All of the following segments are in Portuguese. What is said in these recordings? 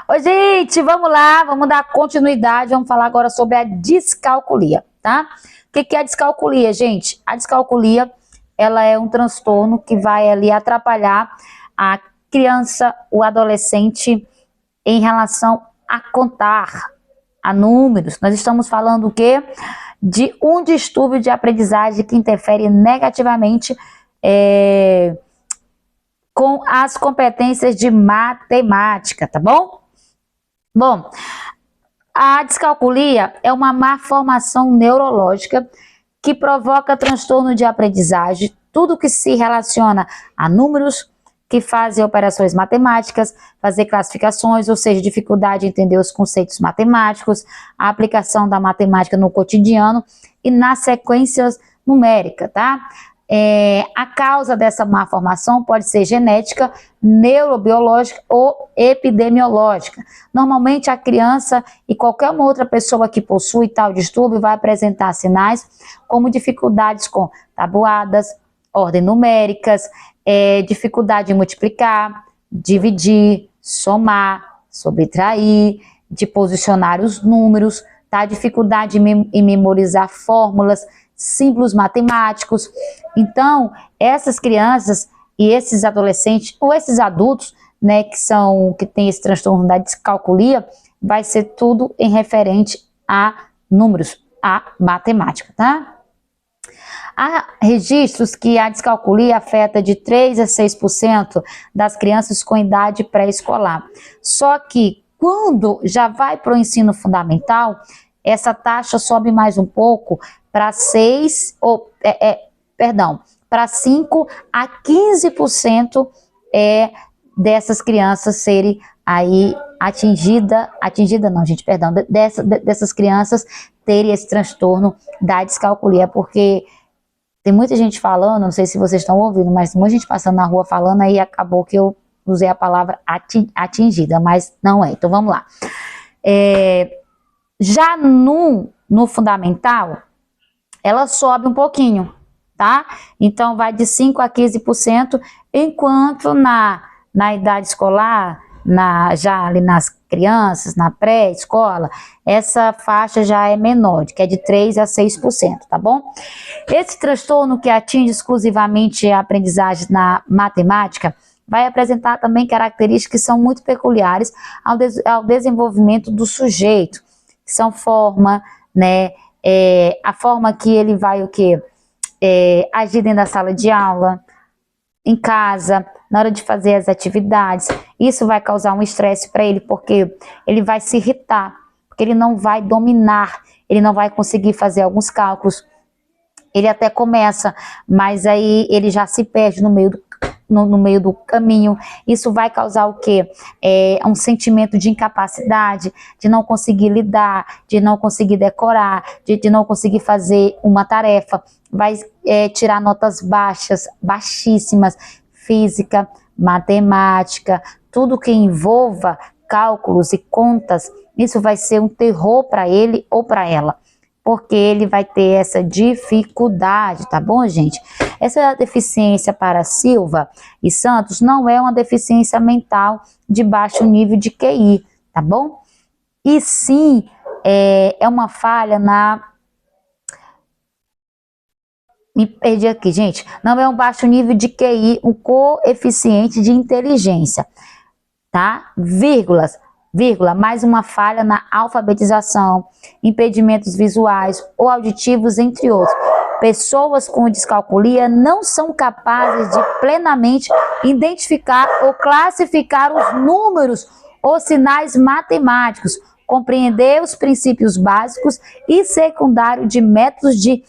Ô, gente, vamos lá, vamos dar continuidade, vamos falar agora sobre a descalculia, tá? O que é a descalculia, gente? A descalculia, ela é um transtorno que vai ali atrapalhar a criança, o adolescente, em relação a contar, a números. Nós estamos falando o quê? De um distúrbio de aprendizagem que interfere negativamente com as competências de matemática, tá bom? Bom, a descalculia é uma malformação neurológica que provoca transtorno de aprendizagem, tudo que se relaciona a números, que fazem operações matemáticas, fazer classificações, ou seja, dificuldade em entender os conceitos matemáticos, a aplicação da matemática no cotidiano e nas sequências numéricas, tá? A causa dessa malformação pode ser genética, neurobiológica ou epidemiológica. Normalmente a criança e qualquer uma outra pessoa que possui tal distúrbio vai apresentar sinais como dificuldades com tabuadas, ordem numéricas, dificuldade em multiplicar, dividir, somar, subtrair, de posicionar os números, tá? Dificuldade em memorizar fórmulas, símbolos matemáticos. Então, essas crianças e esses adolescentes ou esses adultos, né, que tem esse transtorno da descalculia, vai ser tudo em referente a números, a matemática, tá? Há registros que a descalculia afeta de 3 a 6% das crianças com idade pré-escolar. Só que quando já vai para o ensino fundamental, essa taxa sobe mais um pouco para 5 a 15% dessas crianças serem aí dessas crianças terem esse transtorno da descalculia, porque tem muita gente falando, não sei se vocês estão ouvindo, mas muita gente passando na rua falando, aí acabou que eu usei a palavra atingida, mas não é. Então vamos lá. Já no fundamental, ela sobe um pouquinho, tá? Então vai de 5 a 15%, enquanto na idade escolar, já ali nas crianças, na pré-escola, essa faixa já é menor, que é de 3 a 6%, tá bom? Esse transtorno que atinge exclusivamente a aprendizagem na matemática vai apresentar também características que são muito peculiares ao desenvolvimento do sujeito, que são forma, né? A forma que ele vai agir dentro da sala de aula, em casa, na hora de fazer as atividades. Isso vai causar um estresse para ele, porque ele vai se irritar, porque ele não vai dominar, ele não vai conseguir fazer alguns cálculos. Ele até começa, mas aí ele já se perde no meio do caminho. Isso vai causar o quê? Um sentimento de incapacidade, de não conseguir lidar, de não conseguir decorar, de não conseguir fazer uma tarefa. Vai tirar notas baixíssimas, física, matemática, tudo que envolva cálculos e contas. Isso vai ser um terror para ele ou para ela, porque ele vai ter essa dificuldade, tá bom, gente? Essa deficiência para Silva e Santos não é uma deficiência mental de baixo nível de QI, tá bom? E sim, é uma falha Me perdi aqui, gente. Não é um baixo nível de QI, um coeficiente de inteligência, tá? Vírgula, mais uma falha na alfabetização, impedimentos visuais ou auditivos, entre outros. Pessoas com descalculia não são capazes de plenamente identificar ou classificar os números ou sinais matemáticos, compreender os princípios básicos e secundários de métodos de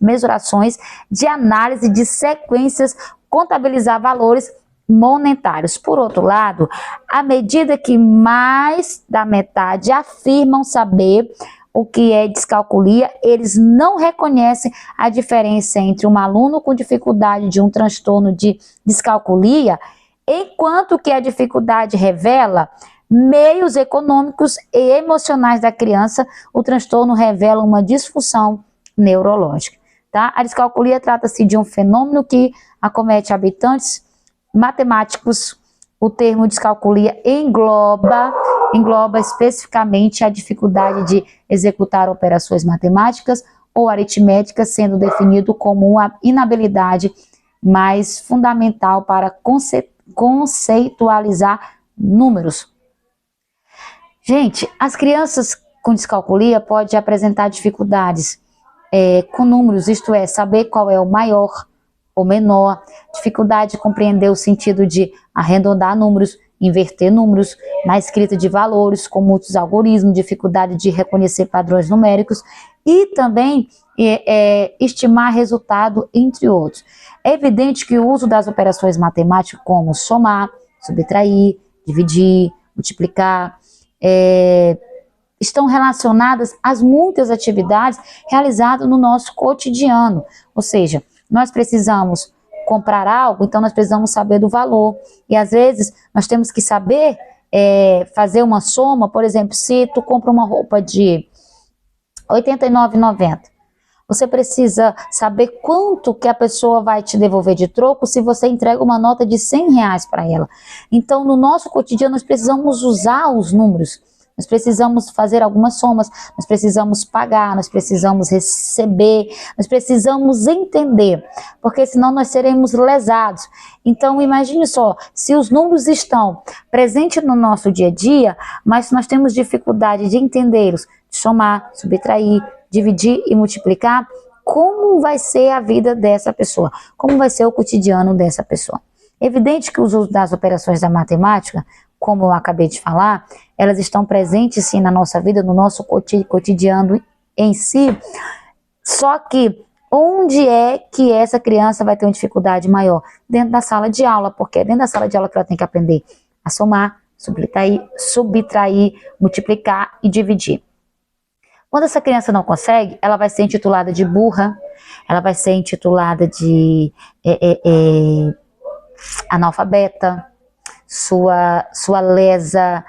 mesurações de análise de sequências, contabilizar valores monetários. Por outro lado, à medida que mais da metade afirmam saber o que é descalculia, eles não reconhecem a diferença entre um aluno com dificuldade de um transtorno de descalculia, enquanto que a dificuldade revela meios econômicos e emocionais da criança, o transtorno revela uma disfunção neurológica, tá? A descalculia trata-se de um fenômeno que acomete habitantes matemáticos O termo descalculia engloba especificamente a dificuldade de executar operações matemáticas ou aritméticas, sendo definido como uma inabilidade mais fundamental para conceitualizar números. Gente, as crianças com descalculia podem apresentar dificuldades com números, isto é, saber qual é o maior ou menor, dificuldade de compreender o sentido de arredondar números, inverter números, na escrita de valores com muitos algoritmos, dificuldade de reconhecer padrões numéricos e também estimar resultado, entre outros. É evidente que o uso das operações matemáticas como somar, subtrair, dividir, multiplicar, estão relacionadas às muitas atividades realizadas no nosso cotidiano, ou seja, nós precisamos comprar algo, então nós precisamos saber do valor. E às vezes nós temos que saber fazer uma soma, por exemplo, se tu compra uma roupa de R$ 89,90, você precisa saber quanto que a pessoa vai te devolver de troco se você entrega uma nota de R$100 para ela. Então no nosso cotidiano nós precisamos usar os números. Nós precisamos fazer algumas somas, nós precisamos pagar, nós precisamos receber, nós precisamos entender, porque senão nós seremos lesados. Então imagine só, se os números estão presentes no nosso dia a dia, mas nós temos dificuldade de entendê-los, de somar, subtrair, dividir e multiplicar, como vai ser a vida dessa pessoa? Como vai ser o cotidiano dessa pessoa? Evidente que os usos das operações da matemática, como eu acabei de falar, elas estão presentes sim na nossa vida, no nosso cotidiano em si, só que onde é que essa criança vai ter uma dificuldade maior? Dentro da sala de aula, porque é dentro da sala de aula que ela tem que aprender a somar, subtrair, multiplicar e dividir. Quando essa criança não consegue, ela vai ser intitulada de burra, ela vai ser intitulada de analfabeta, sua lesa,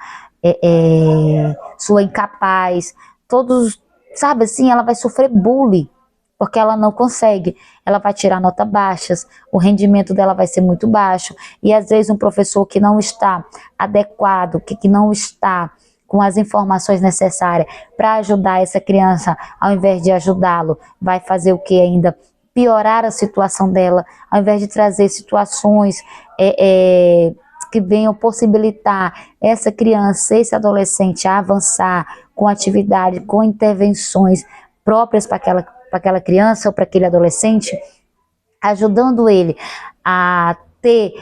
sua incapaz, todos, sabe assim, ela vai sofrer bullying, porque ela não consegue, ela vai tirar notas baixas, o rendimento dela vai ser muito baixo, e às vezes um professor que não está adequado, que não está com as informações necessárias para ajudar essa criança, ao invés de ajudá-lo, vai fazer o que ainda? Piorar a situação dela, ao invés de trazer situações que venham possibilitar essa criança, esse adolescente a avançar com atividade, com intervenções próprias para aquela criança ou para aquele adolescente, ajudando ele a ter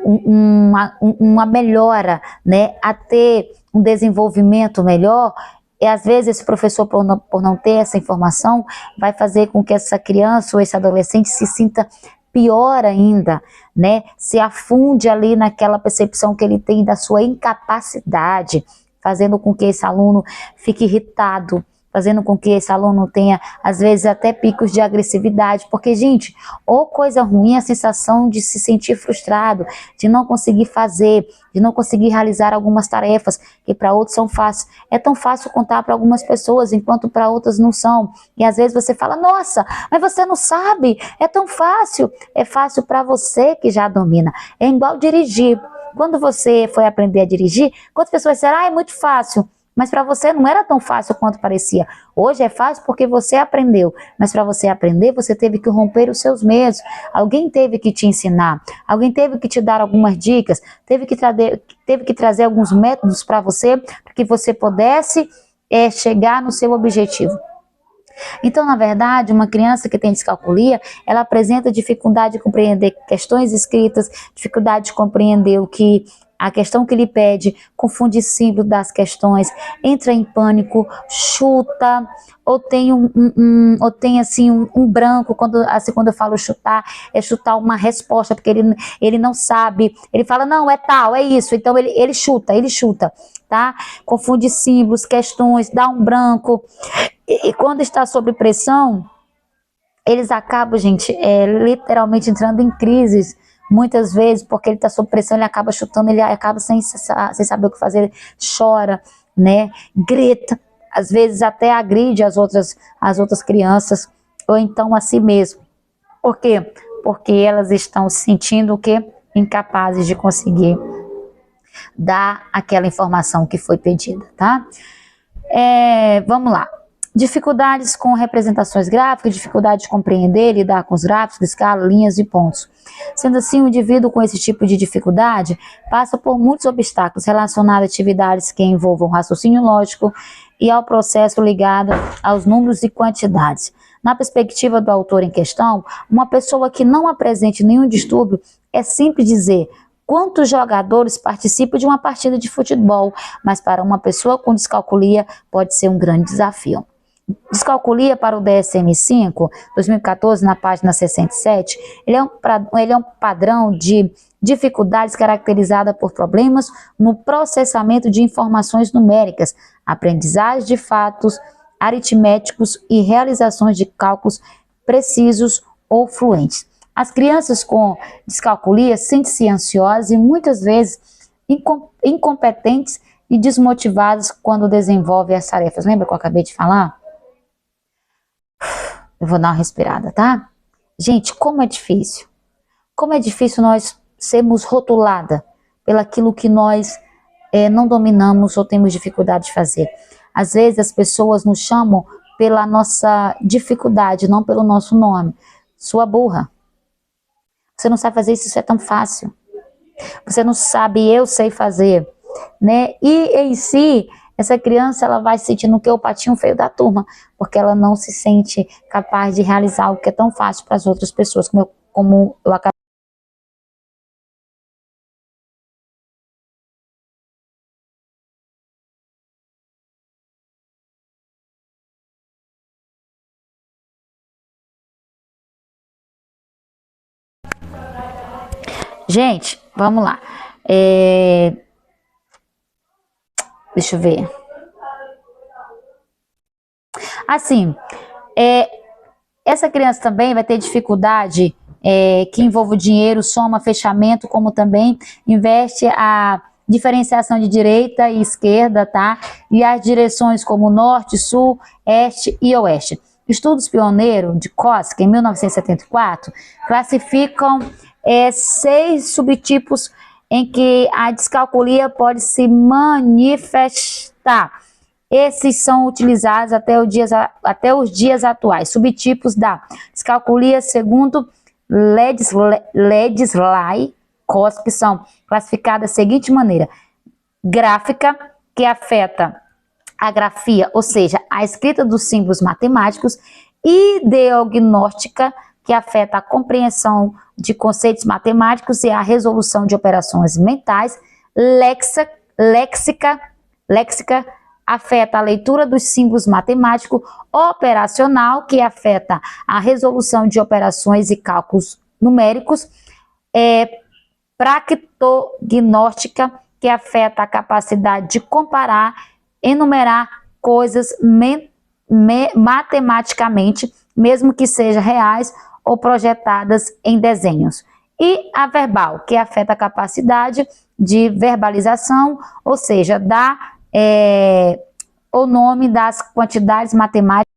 uma melhora, né, a ter um desenvolvimento melhor. E às vezes esse professor, por não ter essa informação, vai fazer com que essa criança ou esse adolescente se sinta pior ainda, né? Se afunde ali naquela percepção que ele tem da sua incapacidade, fazendo com que esse aluno fique irritado, fazendo com que esse aluno tenha, às vezes, até picos de agressividade, porque, gente, ou coisa ruim, a sensação de se sentir frustrado, de não conseguir fazer, de não conseguir realizar algumas tarefas que para outros são fáceis. É tão fácil contar para algumas pessoas, enquanto para outras não são. E às vezes você fala, nossa, mas você não sabe, é tão fácil. É fácil para você que já domina. É igual dirigir. Quando você foi aprender a dirigir, quantas pessoas disseram, é muito fácil. Mas para você não era tão fácil quanto parecia. Hoje é fácil porque você aprendeu. Mas para você aprender, você teve que romper os seus medos. Alguém teve que te ensinar. Alguém teve que te dar algumas dicas. Teve que trazer alguns métodos para você, para que você pudesse chegar no seu objetivo. Então, na verdade, uma criança que tem descalculia, ela apresenta dificuldade de compreender questões escritas, dificuldade de compreender a questão que lhe pede, confunde símbolo das questões, entra em pânico, chuta, ou tem um branco, quando eu falo chutar, é chutar uma resposta, porque ele não sabe, ele fala, não, é tal, é isso, então ele chuta, tá? Confunde símbolos, questões, dá um branco, e quando está sob pressão, eles acabam, gente, literalmente entrando em crises, muitas vezes, porque ele está sob pressão, ele acaba chutando, ele acaba sem saber o que fazer, ele chora, né, grita, às vezes até agride as outras crianças, ou então a si mesmo. Por quê? Porque elas estão se sentindo o quê? Incapazes de conseguir dar aquela informação que foi pedida, tá? Vamos lá. Dificuldades com representações gráficas, dificuldade de compreender, lidar com os gráficos, escala, linhas e pontos. Sendo assim, o indivíduo com esse tipo de dificuldade passa por muitos obstáculos relacionados a atividades que envolvam raciocínio lógico e ao processo ligado aos números e quantidades. Na perspectiva do autor em questão, uma pessoa que não apresente nenhum distúrbio é simples dizer quantos jogadores participam de uma partida de futebol, mas para uma pessoa com descalculia pode ser um grande desafio. Descalculia para o DSM-5, 2014, na página 67, ele é um padrão de dificuldades caracterizada por problemas no processamento de informações numéricas, aprendizagem de fatos aritméticos e realizações de cálculos precisos ou fluentes. As crianças com descalculia sentem-se ansiosas e muitas vezes incompetentes e desmotivadas quando desenvolvem as tarefas. Lembra que eu acabei de falar? Eu vou dar uma respirada, tá? Gente, como é difícil. Como é difícil nós sermos rotuladas pelaquilo que nós não dominamos ou temos dificuldade de fazer. Às vezes as pessoas nos chamam pela nossa dificuldade, não pelo nosso nome. Sua burra. Você não sabe fazer isso, isso é tão fácil. Você não sabe, eu sei fazer, né? E em si, essa criança ela vai se sentindo que é o patinho feio da turma, porque ela não se sente capaz de realizar algo que é tão fácil para as outras pessoas, como eu acabei. Gente, vamos lá. Deixa eu ver. Assim, essa criança também vai ter dificuldade que envolve o dinheiro, soma, fechamento, como também investe a diferenciação de direita e esquerda, tá? E as direções como norte, sul, este e oeste. Estudos pioneiros de Koski, em 1974, classificam 6 subtipos em que a descalculia pode se manifestar. Esses são utilizados até os dias atuais. Subtipos da descalculia segundo Ledesly Koski são classificadas da seguinte maneira: gráfica, que afeta a grafia, ou seja, a escrita dos símbolos matemáticos, e ideognóstica, que afeta a compreensão de conceitos matemáticos e a resolução de operações mentais. Léxica, afeta a leitura dos símbolos matemáticos. Operacional, que afeta a resolução de operações e cálculos numéricos. Practognóstica, que afeta a capacidade de comparar, enumerar coisas matematicamente, mesmo que sejam reais ou projetadas em desenhos. E a verbal, que afeta a capacidade de verbalização, ou seja, dá o nome das quantidades matemáticas